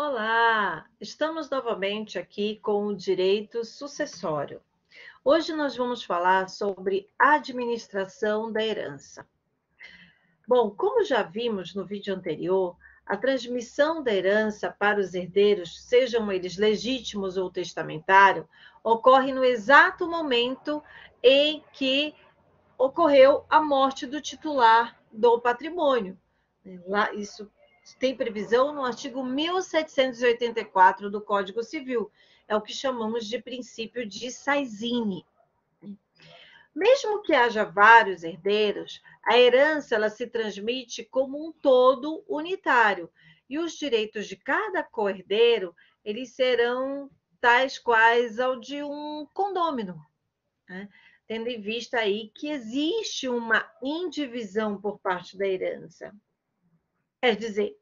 Olá, estamos novamente aqui com o direito sucessório. Hoje nós vamos falar sobre administração da herança. Bom, como já vimos no vídeo anterior, a transmissão da herança para os herdeiros, sejam eles legítimos ou testamentários, ocorre no exato momento em que ocorreu a morte do titular do patrimônio. Lá, isso tem previsão no artigo 1784 do Código Civil. É o que chamamos de princípio de Saizine. Mesmo que haja vários herdeiros, a herança ela se transmite como um todo unitário, e os direitos de cada co-herdeiro eles serão tais quais ao de um condômino, né? Tendo em vista aí que existe uma indivisão por parte da herança. Quer dizer,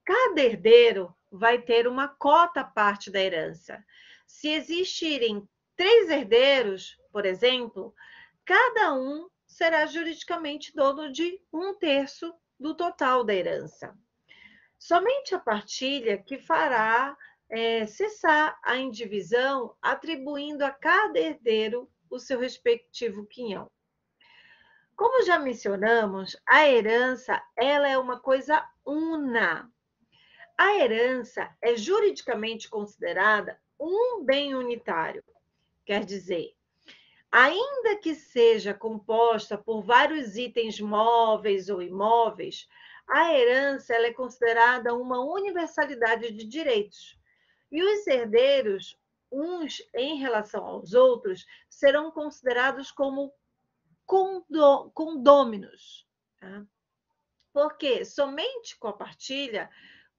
cada herdeiro vai ter uma cota parte da herança. Se existirem 3 herdeiros, por exemplo, cada um será juridicamente dono de 1/3 do total da herança. Somente a partilha que fará cessar a indivisão, atribuindo a cada herdeiro o seu respectivo quinhão. Como já mencionamos, a herança ela é uma coisa una. A herança é juridicamente considerada um bem unitário, quer dizer, ainda que seja composta por vários itens móveis ou imóveis, a herança ela é considerada uma universalidade de direitos. E os herdeiros, uns em relação aos outros, serão considerados como condôminos. Tá? Porque somente com a partilha,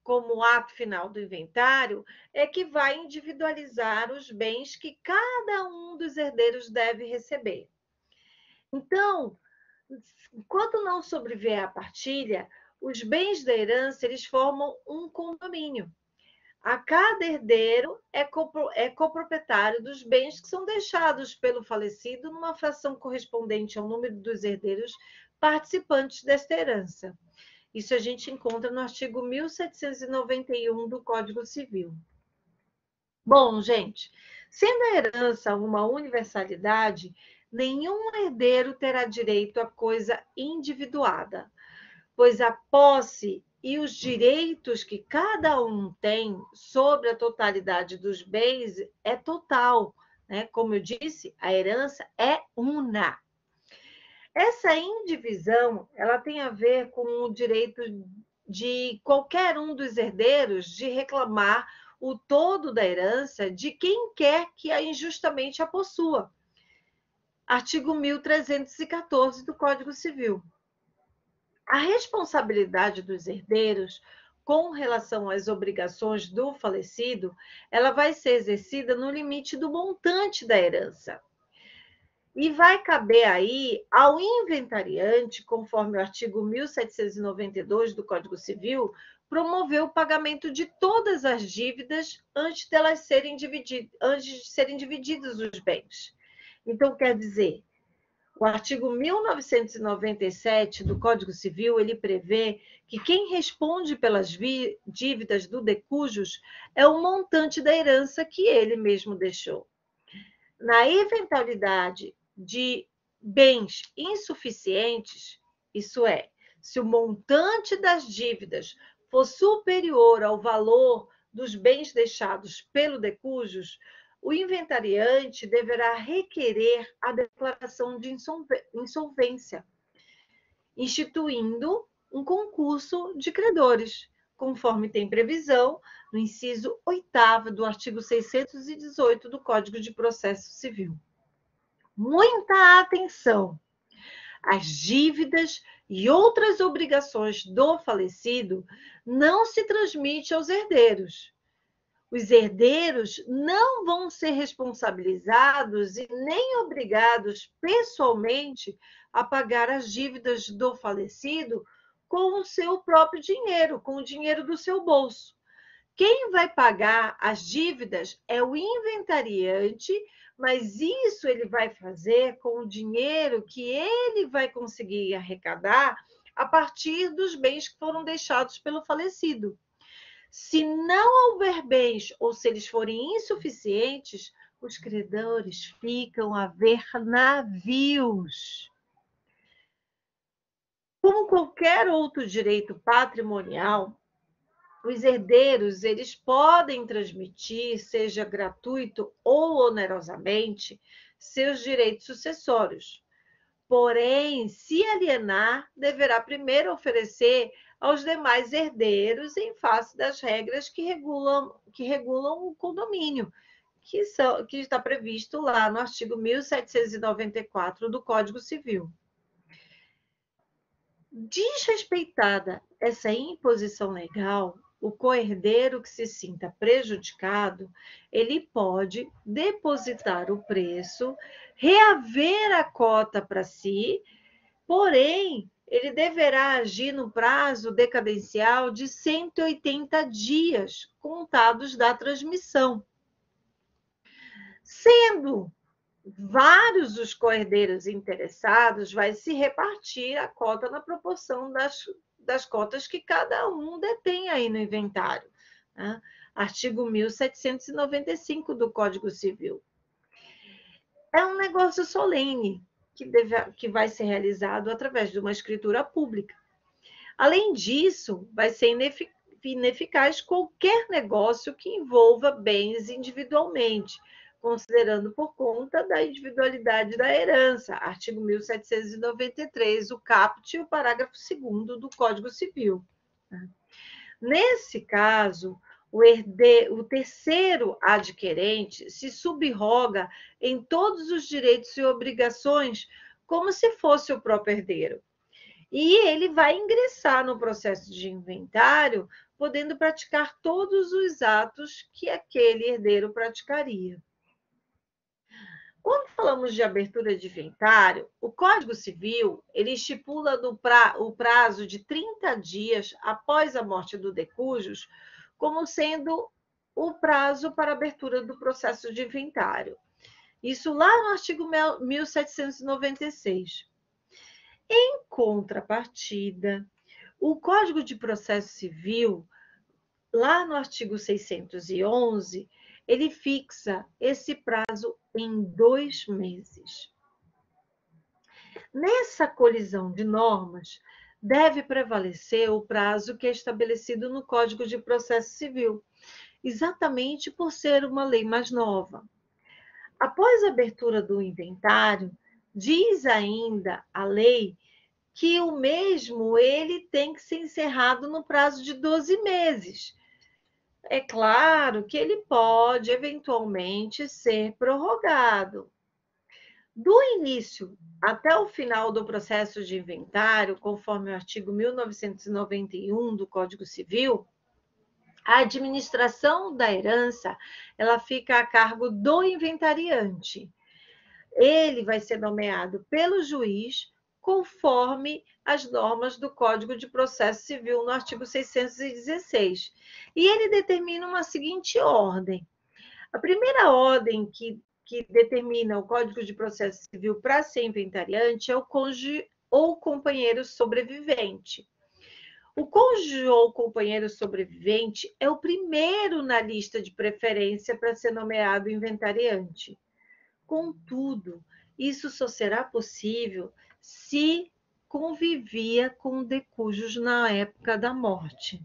como ato final do inventário, é que vai individualizar os bens que cada um dos herdeiros deve receber. Então, enquanto não sobrevier a partilha, os bens da herança eles formam um condomínio. A cada herdeiro é coproprietário dos bens que são deixados pelo falecido numa fração correspondente ao número dos herdeiros participantes desta herança. Isso a gente encontra no artigo 1791 do Código Civil. Bom, gente, sendo a herança uma universalidade, nenhum herdeiro terá direito a coisa individuada, pois a posse e os direitos que cada um tem sobre a totalidade dos bens é total, né? Como eu disse, a herança é una. Essa indivisão, ela tem a ver com o direito de qualquer um dos herdeiros de reclamar o todo da herança de quem quer que injustamente a possua. Artigo 1314 do Código Civil. A responsabilidade dos herdeiros com relação às obrigações do falecido, ela vai ser exercida no limite do montante da herança. E vai caber aí ao inventariante, conforme o artigo 1792 do Código Civil, promover o pagamento de todas as dívidas antes de serem divididos os bens. Então, quer dizer, o artigo 1997 do Código Civil, ele prevê que quem responde pelas dívidas do decujus é o montante da herança que ele mesmo deixou. Na eventualidade de bens insuficientes, isso é, se o montante das dívidas for superior ao valor dos bens deixados pelo decujus, o inventariante deverá requerer a declaração de insolvência, instituindo um concurso de credores, conforme tem previsão no inciso 8º do artigo 618 do Código de Processo Civil. Muita atenção! As dívidas e outras obrigações do falecido não se transmitem aos herdeiros. Os herdeiros não vão ser responsabilizados e nem obrigados pessoalmente a pagar as dívidas do falecido com o seu próprio dinheiro, com o dinheiro do seu bolso. Quem vai pagar as dívidas é o inventariante, mas isso ele vai fazer com o dinheiro que ele vai conseguir arrecadar a partir dos bens que foram deixados pelo falecido. Se não houver bens ou se eles forem insuficientes, os credores ficam a ver navios. Como qualquer outro direito patrimonial, os herdeiros eles podem transmitir, seja gratuito ou onerosamente, seus direitos sucessórios. Porém, se alienar, deverá primeiro oferecer aos demais herdeiros em face das regras que regulam o condomínio, que está previsto lá no artigo 1794 do Código Civil. Desrespeitada essa imposição legal, o coerdeiro que se sinta prejudicado, ele pode depositar o preço, reaver a cota para si, porém, ele deverá agir no prazo decadencial de 180 dias, contados da transmissão. Sendo vários os coerdeiros interessados, vai se repartir a cota na proporção das cotas que cada um detém aí no inventário. Né? Artigo 1795 do Código Civil. É um negócio solene que vai ser realizado através de uma escritura pública. Além disso, vai ser ineficaz qualquer negócio que envolva bens individualmente, considerando por conta da individualidade da herança, artigo 1793, o caput e o parágrafo 2º do Código Civil. Nesse caso, o terceiro adquirente se subroga em todos os direitos e obrigações como se fosse o próprio herdeiro. E ele vai ingressar no processo de inventário, podendo praticar todos os atos que aquele herdeiro praticaria. Quando falamos de abertura de inventário, o Código Civil ele estipula o prazo de 30 dias após a morte do decujus como sendo o prazo para abertura do processo de inventário. Isso lá no artigo 1796. Em contrapartida, o Código de Processo Civil, lá no artigo 611, ele fixa esse prazo em 2 meses. Nessa colisão de normas, deve prevalecer o prazo que é estabelecido no Código de Processo Civil, exatamente por ser uma lei mais nova. Após a abertura do inventário, diz ainda a lei que o mesmo ele tem que ser encerrado no prazo de 12 meses. É claro que ele pode eventualmente ser prorrogado. Do início até o final do processo de inventário, conforme o artigo 1991 do Código Civil, a administração da herança ela fica a cargo do inventariante. Ele vai ser nomeado pelo juiz conforme as normas do Código de Processo Civil, no artigo 616. E ele determina uma seguinte ordem. A primeira ordem que determina o Código de Processo Civil para ser inventariante é o cônjuge ou companheiro sobrevivente. O cônjuge ou companheiro sobrevivente é o primeiro na lista de preferência para ser nomeado inventariante. Contudo, isso só será possível se convivia com o decujus na época da morte.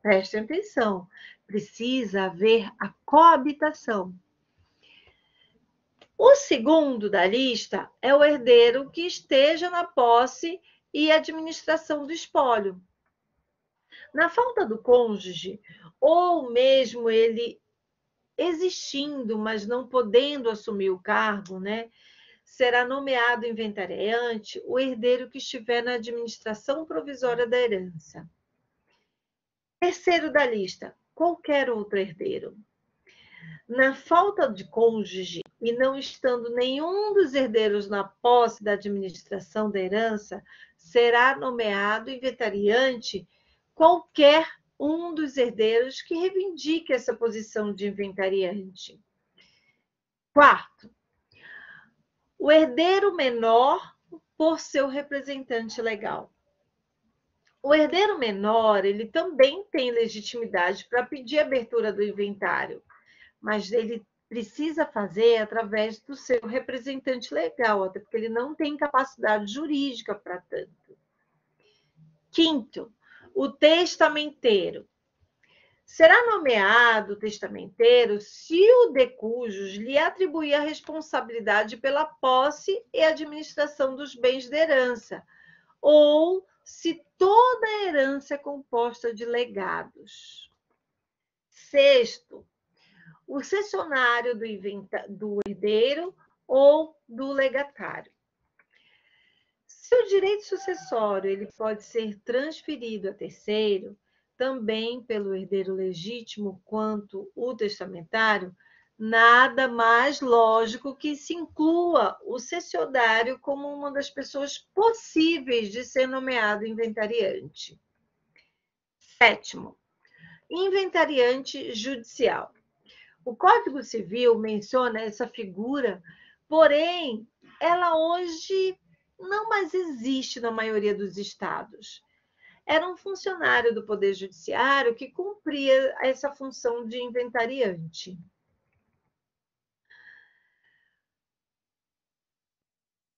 Prestem atenção, precisa haver a coabitação. O segundo da lista é o herdeiro que esteja na posse e administração do espólio. Na falta do cônjuge, ou mesmo ele existindo, mas não podendo assumir o cargo, né? Será nomeado inventariante o herdeiro que estiver na administração provisória da herança. Terceiro da lista, qualquer outro herdeiro. Na falta de cônjuge e não estando nenhum dos herdeiros na posse da administração da herança, será nomeado inventariante qualquer um dos herdeiros que reivindique essa posição de inventariante. Quarto, o herdeiro menor por seu representante legal. O herdeiro menor, ele também tem legitimidade para pedir abertura do inventário, mas ele precisa fazer através do seu representante legal, até porque ele não tem capacidade jurídica para tanto. Quinto, o testamenteiro. Será nomeado testamenteiro se o de cujus lhe atribuir a responsabilidade pela posse e administração dos bens da herança, ou se toda a herança é composta de legados. Sexto, o cessionário do herdeiro ou do legatário. Se o direito sucessório ele pode ser transferido a terceiro, também pelo herdeiro legítimo quanto o testamentário, nada mais lógico que se inclua o cessionário como uma das pessoas possíveis de ser nomeado inventariante. Sétimo, inventariante judicial. O Código Civil menciona essa figura, porém, ela hoje não mais existe na maioria dos estados. Era um funcionário do Poder Judiciário que cumpria essa função de inventariante.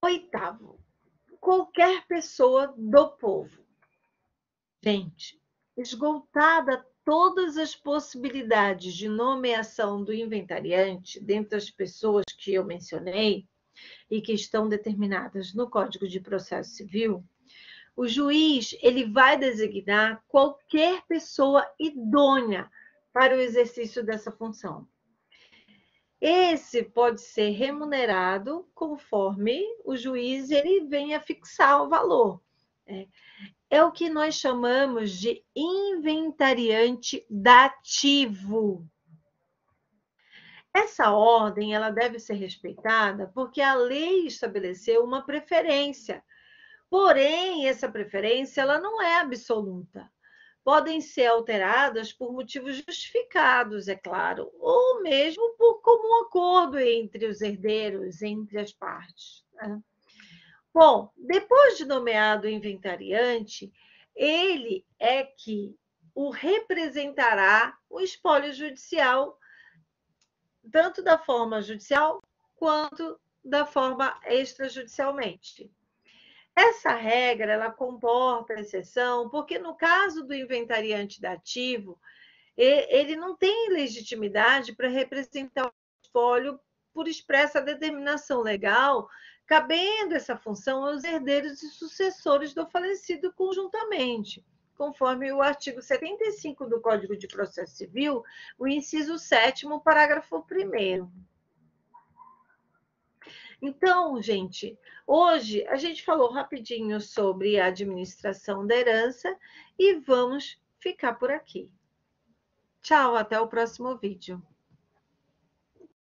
Oitavo, qualquer pessoa do povo. Gente, esgotada todas as possibilidades de nomeação do inventariante, dentre as pessoas que eu mencionei e que estão determinadas no Código de Processo Civil, o juiz ele vai designar qualquer pessoa idônea para o exercício dessa função. Esse pode ser remunerado conforme o juiz ele venha fixar o valor. É o que nós chamamos de inventariante dativo. Essa ordem ela deve ser respeitada porque a lei estabeleceu uma preferência. Porém, essa preferência ela não é absoluta. Podem ser alteradas por motivos justificados, é claro, ou mesmo por comum acordo entre os herdeiros, entre as partes. Né? Bom, depois de nomeado o inventariante, ele é que o representará o espólio judicial, tanto da forma judicial quanto da forma extrajudicialmente. Essa regra ela comporta exceção, porque no caso do inventariante dativo, ele não tem legitimidade para representar o espólio por expressa determinação legal, cabendo essa função aos herdeiros e sucessores do falecido conjuntamente, conforme o artigo 75 do Código de Processo Civil, o inciso 7º, parágrafo 1º. Então, gente, hoje a gente falou rapidinho sobre a administração da herança e vamos ficar por aqui. Tchau, até o próximo vídeo.